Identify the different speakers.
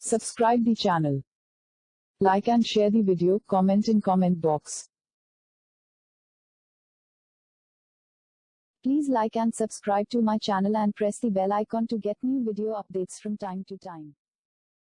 Speaker 1: Subscribe the channel. Like and share the video, comment in comment box. Please like and subscribe to my channel and press the bell icon to get new video updates from time to time.